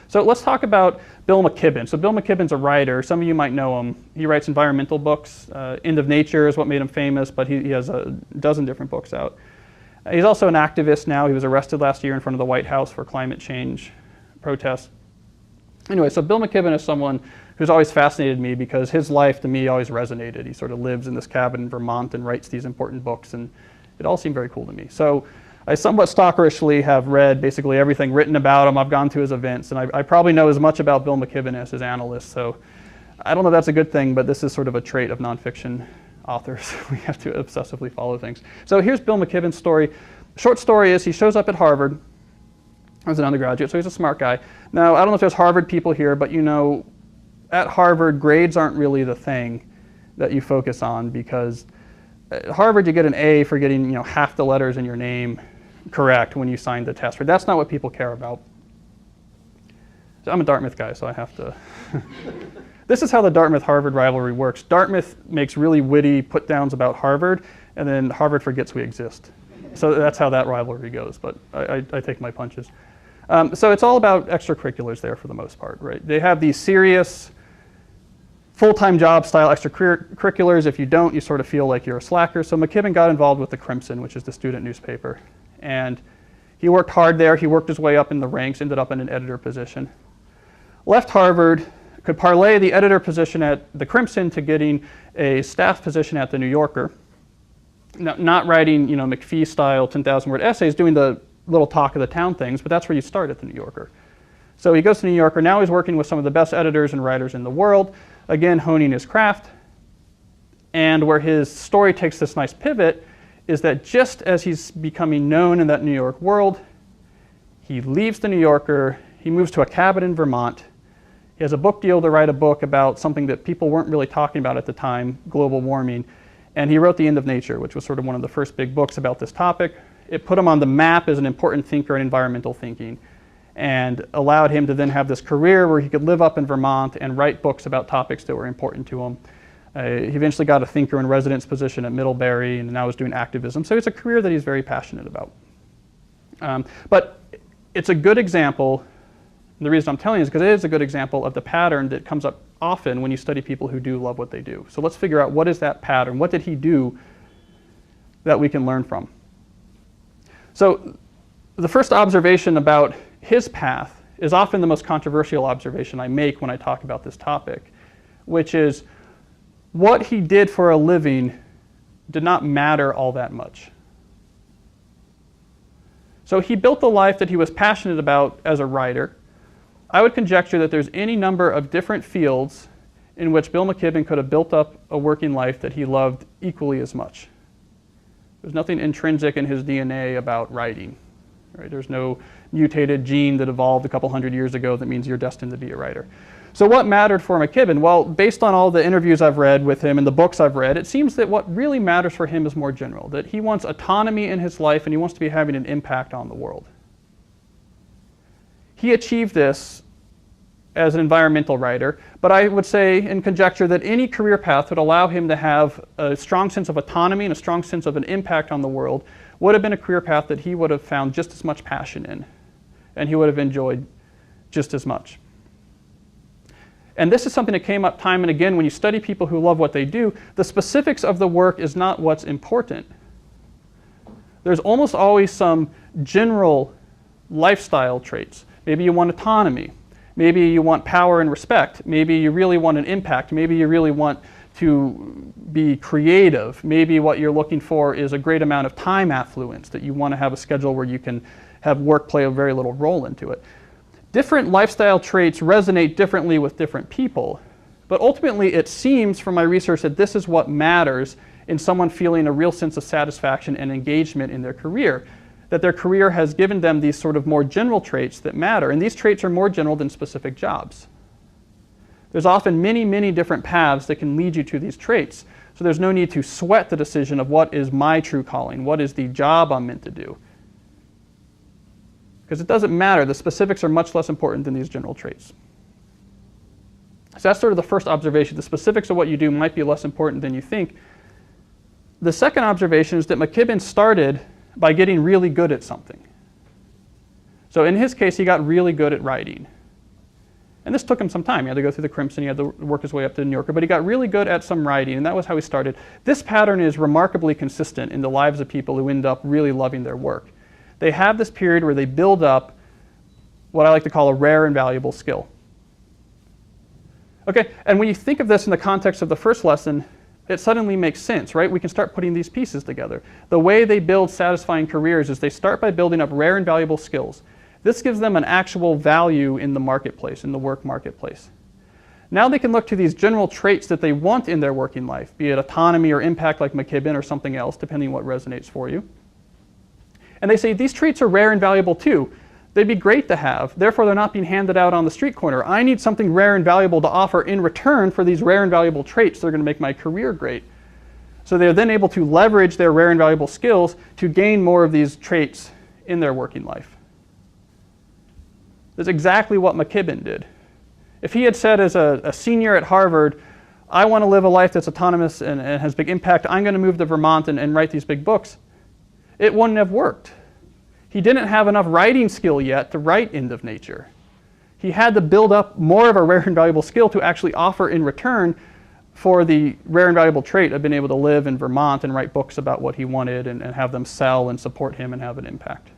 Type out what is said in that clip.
So let's talk about Bill McKibben. So Bill McKibben's a writer. Some of you might know him. He writes environmental books. End of Nature is what made him famous, but he has a dozen different books out. He's also an activist now. He was arrested last year in front of the White House for climate change protests. Anyway, so Bill McKibben is someone who's always fascinated me because his life to me always resonated. He sort of lives in this cabin in Vermont and writes these important books, and it all seemed very cool to me. So I somewhat stalkerishly have read basically everything written about him. I've gone to his events, and I probably know as much about Bill McKibben as his analysts. So I don't know if that's a good thing, but this is sort of a trait of nonfiction authors. We have to obsessively follow things. So here's Bill McKibben's story. Short story is he shows up at Harvard as an undergraduate, so he's a smart guy. Now, I don't know if there's Harvard people here, but you know, at Harvard, grades aren't really the thing that you focus on, because at Harvard you get an A for getting half the letters in your name correct when you sign the test. But that's not what people care about. So I'm a Dartmouth guy, so I have to. This is how the Dartmouth-Harvard rivalry works. Dartmouth makes really witty put-downs about Harvard, and then Harvard forgets we exist. So that's how that rivalry goes, but I take my punches. So it's all about extracurriculars there for the most part, right? They have these serious full-time job style extracurriculars. If you don't, you sort of feel like you're a slacker. So McKibben got involved with the Crimson, which is the student newspaper. And he worked hard there. He worked his way up in the ranks, ended up in an editor position. Left Harvard, could parlay the editor position at the Crimson to getting a staff position at the New Yorker. Not writing, McPhee-style 10,000-word essays, doing the little talk of the town things, but that's where you start at the New Yorker. So he goes to the New Yorker. Now he's working with some of the best editors and writers in the world, again, honing his craft. And where his story takes this nice pivot is that just as he's becoming known in that New York world, he leaves the New Yorker, he moves to a cabin in Vermont. He has a book deal to write a book about something that people weren't really talking about at the time, global warming. And he wrote The End of Nature, which was sort of one of the first big books about this topic. It put him on the map as an important thinker in environmental thinking, and allowed him to then have this career where he could live up in Vermont and write books about topics that were important to him. He eventually got a thinker in residence position at Middlebury, and now is doing activism. So it's a career that he's very passionate about. But it's a good example, and the reason I'm telling you is because it is a good example of the pattern that comes up often when you study people who do love what they do. So let's figure out, what is that pattern? What did he do that we can learn from? So the first observation about his path is often the most controversial observation I make when I talk about this topic, which is what he did for a living did not matter all that much. So he built the life that he was passionate about as a writer. I would conjecture that there's any number of different fields in which Bill McKibben could have built up a working life that he loved equally as much. There's nothing intrinsic in his DNA about writing. Right? There's no mutated gene that evolved a couple hundred years ago that means you're destined to be a writer. So what mattered for McKibben? Well, based on all the interviews I've read with him and the books I've read, it seems that what really matters for him is more general, that he wants autonomy in his life and he wants to be having an impact on the world. He achieved this as an environmental writer, but I would say in conjecture that any career path would allow him to have a strong sense of autonomy and a strong sense of an impact on the world would have been a career path that he would have found just as much passion in, and he would have enjoyed just as much. And this is something that came up time and again when you study people who love what they do. The specifics of the work is not what's important. There's almost always some general lifestyle traits. Maybe you want autonomy. Maybe you want power and respect. Maybe you really want an impact. Maybe you really want to be creative. Maybe what you're looking for is a great amount of time affluence, that you want to have a schedule where you can have work play a very little role into it. Different lifestyle traits resonate differently with different people, but ultimately it seems from my research that this is what matters in someone feeling a real sense of satisfaction and engagement in their career, that their career has given them these sort of more general traits that matter, and these traits are more general than specific jobs. There's often many, many different paths that can lead you to these traits, so there's no need to sweat the decision of what is my true calling, what is the job I'm meant to do. Because it doesn't matter, the specifics are much less important than these general traits. So that's sort of the first observation. The specifics of what you do might be less important than you think. The second observation is that McKibben started by getting really good at something. So in his case, he got really good at writing. And this took him some time. He had to go through the Crimson, he had to work his way up to the New Yorker, but he got really good at some writing, and that was how he started. This pattern is remarkably consistent in the lives of people who end up really loving their work. They have this period where they build up what I like to call a rare and valuable skill. Okay, and when you think of this in the context of the first lesson, it suddenly makes sense, right? We can start putting these pieces together. The way they build satisfying careers is they start by building up rare and valuable skills. This gives them an actual value in the marketplace, in the work marketplace. Now they can look to these general traits that they want in their working life, be it autonomy or impact like McKibben or something else, depending on what resonates for you. And they say, these traits are rare and valuable too. They'd be great to have. Therefore, they're not being handed out on the street corner. I need something rare and valuable to offer in return for these rare and valuable traits that are going to make my career great. So they're then able to leverage their rare and valuable skills to gain more of these traits in their working life. That's exactly what McKibben did. If he had said as a senior at Harvard, I want to live a life that's autonomous and has big impact, I'm going to move to Vermont and write these big books, it wouldn't have worked. He didn't have enough writing skill yet to write End of Nature. He had to build up more of a rare and valuable skill to actually offer in return for the rare and valuable trait of being able to live in Vermont and write books about what he wanted and have them sell and support him and have an impact.